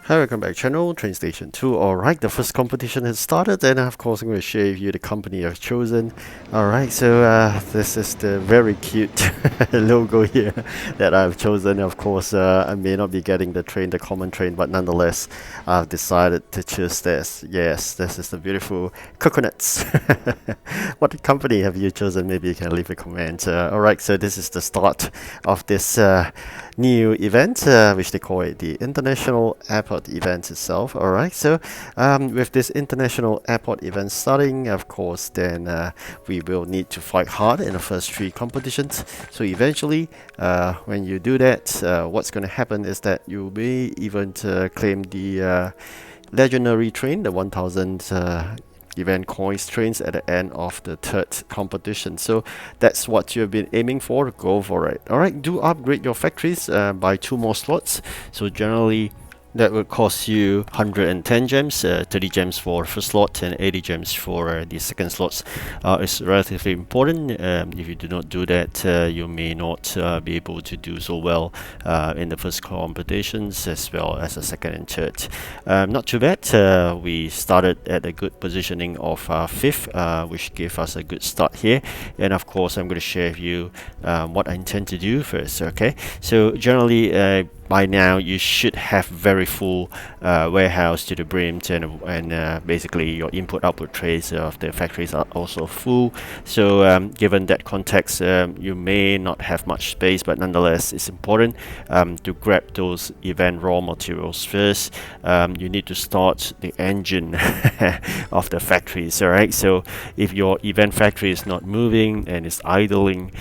Hi, welcome back channel, TrainStation2. Alright, the first competition has started, and of course I'm going to share with you the company I've chosen. Alright, so this is the very cute logo here that I've chosen. Of course, I may not be getting the common train, but nonetheless, I've decided to choose this. Yes, this is the beautiful coconuts. What company have you chosen? Maybe you can leave a comment. Alright, so this is the start of this new event, which they call it the International Airport event itself. All right, so with this International Airport event starting, of course, then we will need to fight hard in the first three competitions. So eventually, when you do that, what's going to happen is that you may even claim the legendary train, the 1000 event coins trains at the end of the third competition. So that's what you've been aiming for. Go for it. All right, do upgrade your factories by 2 more slots. So generally that will cost you 110 gems, 30 gems for first slot and 80 gems for the second slots. It's relatively important. If you do not do that, you may not be able to do so well in the first competitions as well as the second and third. Not too bad. We started at a good positioning of fifth, which gave us a good start here. And of course, I'm going to share with you what I intend to do first. Okay, so generally, by now you should have very full warehouse to the brim, and basically your input output trays of the factories are also full. So given that context, you may not have much space, but nonetheless it's important to grab those event raw materials first. You need to start the engine of the factories. All right, so if your event factory is not moving and is idling,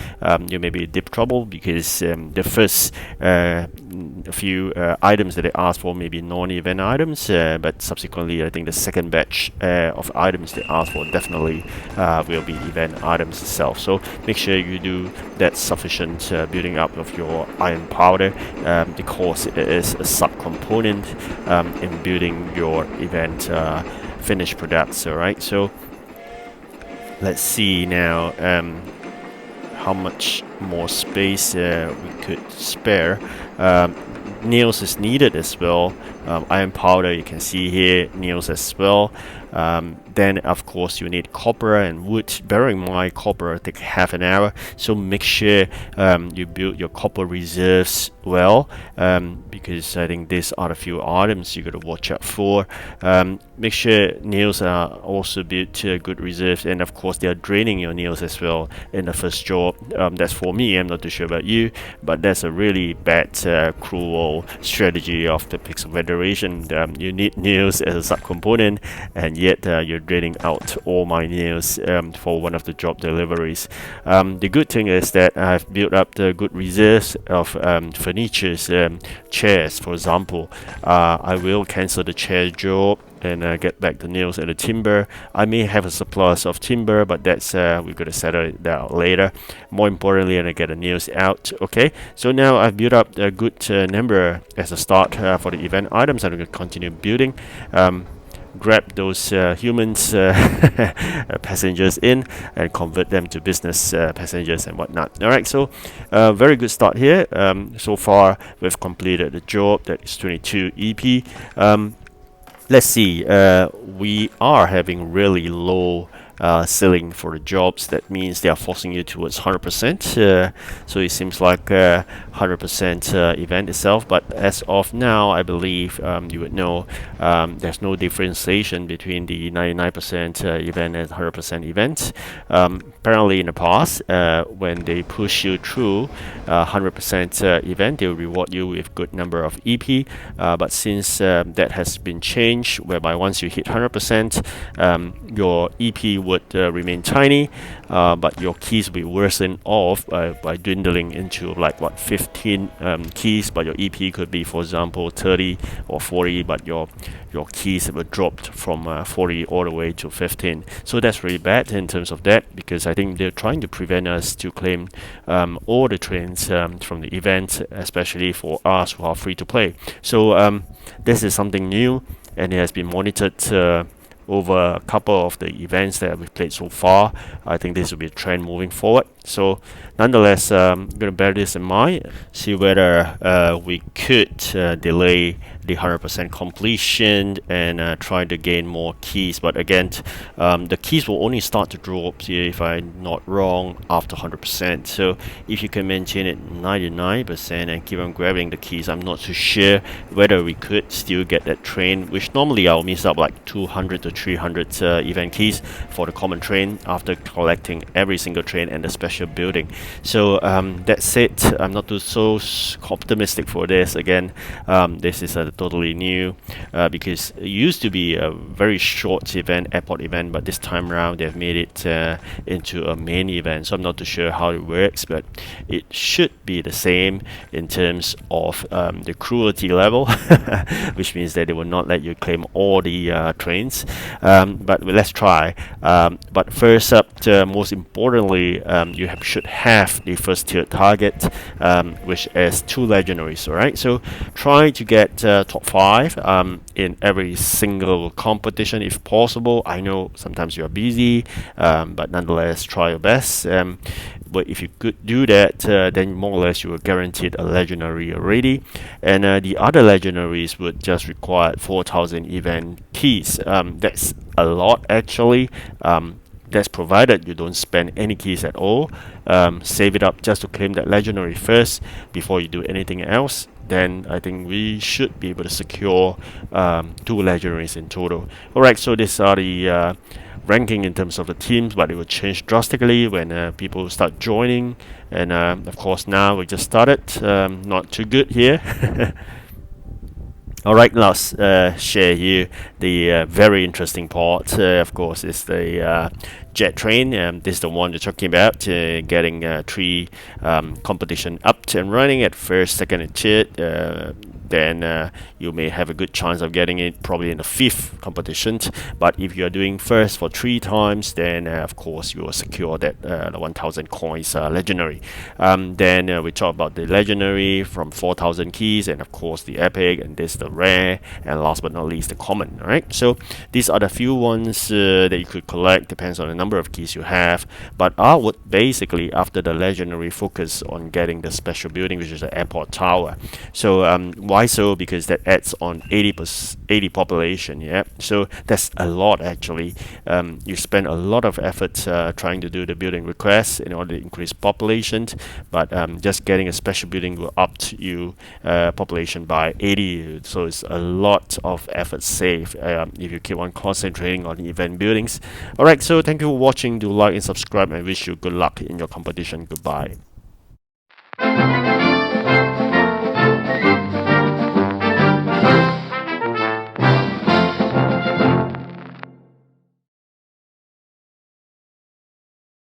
you may be in deep trouble, because the first few items that they asked for may be non-event items, but subsequently I think the second batch of items they asked for definitely will be event items itself. So make sure you do that sufficient building up of your iron powder, because it is a sub-component in building your event finished products. Alright, so let's see now how much more space we could spare. Nails is needed as well. Iron powder, you can see here, nails as well. Then of course you need copper and wood. Bear in mind, copper take half an hour, so make sure you build your copper reserves well, because I think these are the few items you gotta watch out for. Make sure nails are also built to good reserves, and of course they are draining your nails as well in the first job. That's for me. I'm not too sure about you, but that's a really bad, cruel strategy of the Pixel Federation. You need nails as a subcomponent, and yet you're draining out all my nails for one of the job deliveries. The good thing is that I've built up the good reserves of furnitures, chairs for example. I will cancel the chair job and get back the nails and the timber. I may have a surplus of timber, but that's we're gonna settle it out later. More importantly, and I get the nails out. Okay, so now I've built up a good number as a start for the event items. I'm gonna continue building. Grab those humans passengers in and convert them to business passengers and whatnot. All right, so very good start here. So far we've completed the job, that is 22 EP. Let's see, we are having really low ceiling for the jobs. That means they are forcing you towards 100%. So it seems like 100% event itself, but as of now I believe you would know there's no differentiation between the 99% event and 100% event. Apparently in the past, when they push you through 100% event, they will reward you with good number of EP, but since that has been changed, whereby once you hit 100%, your EP would remain tiny, but your keys will be worsened off by dwindling into like what, 15 keys, but your EP could be, for example, 30 or 40, but your keys have dropped from 40 all the way to 15. So that's really bad in terms of that, because I think they're trying to prevent us to claim all the trains from the event, especially for us who are free to play. So this is something new, and it has been monitored over a couple of the events that we've played so far. I think this will be a trend moving forward. So nonetheless, I'm going to bear this in mind, see whether we could delay the 100% completion and try to gain more keys. But again, the keys will only start to drop here, if I'm not wrong, after 100%. So if you can maintain it 99% and keep on grabbing the keys, I'm not too sure whether we could still get that train, which normally I'll miss out like 200 to 300 event keys for the common train after collecting every single train and the special building. So that's it. I'm not too so optimistic for this. Again, this is a totally new because it used to be a very short event, airport event, but this time around they've made it into a main event. So I'm not too sure how it works, but it should be the same in terms of the cruelty level, which means that they will not let you claim all the trains. But let's try. But first up, most importantly, you should have the first tier target, which is 2 legendaries. All right, so try to get top 5 in every single competition if possible. I know sometimes you are busy, but nonetheless try your best. But if you could do that, then more or less you are guaranteed a legendary already, and the other legendaries would just require 4,000 event keys. That's a lot actually. That's provided you don't spend any keys at all. Save it up just to claim that legendary first before you do anything else. Then I think we should be able to secure 2 legendaries in total. Alright, so these are the ranking in terms of the teams, but it will change drastically when people start joining. And of course now we just started, not too good here. Alright, let's share here the very interesting part. Of course, is the jet train. This is the one you're talking about, getting 3 competition up and running at first, second, and third. Then you may have a good chance of getting it probably in the 5th competition. But if you are doing first for 3 times, then of course you will secure that the 1,000 coins legendary. Then we talk about the legendary from 4,000 keys, and of course the epic, and this the rare, and last but not least the common. Alright, so these are the few ones that you could collect, depends on the number of keys you have. But I would basically, after the legendary, focus on getting the special building, which is the airport tower. So why so? Because that adds on 80 population. Yeah, so that's a lot actually. You spend a lot of effort trying to do the building requests in order to increase population, but just getting a special building will up to you population by 80. So it's a lot of effort saved if you keep on concentrating on event buildings. Alright, so thank you for watching. Do like and subscribe, and wish you good luck in your competition. Goodbye.